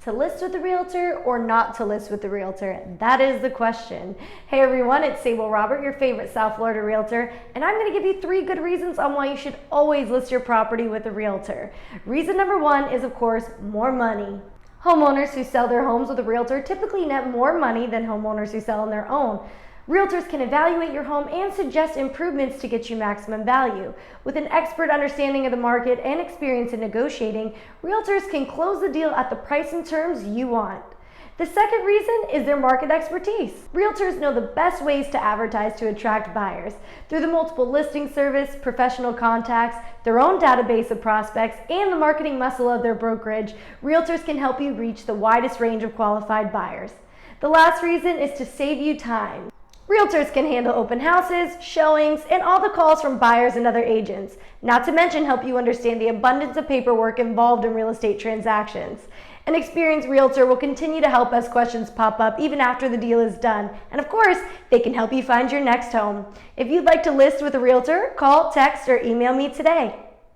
To list with a realtor or not to list with a realtor? That is the question. Hey everyone, it's Sable Robert, your favorite South Florida realtor, and I'm going to give you 3 good reasons on why you should always list your property with a realtor. Reason number 1 is, of course, more money. Homeowners who sell their homes with a realtor typically net more money than homeowners who sell on their own. Realtors can evaluate your home and suggest improvements to get you maximum value. With an expert understanding of the market and experience in negotiating, realtors can close the deal at the price and terms you want. The second reason is their market expertise. Realtors know the best ways to advertise to attract buyers. Through the multiple listing service, professional contacts, their own database of prospects, and the marketing muscle of their brokerage, realtors can help you reach the widest range of qualified buyers. The last reason is to save you time. Realtors can handle open houses, showings, and all the calls from buyers and other agents, not to mention help you understand the abundance of paperwork involved in real estate transactions. An experienced realtor will continue to help as questions pop up even after the deal is done, and of course, they can help you find your next home. If you'd like to list with a realtor, call, text, or email me today.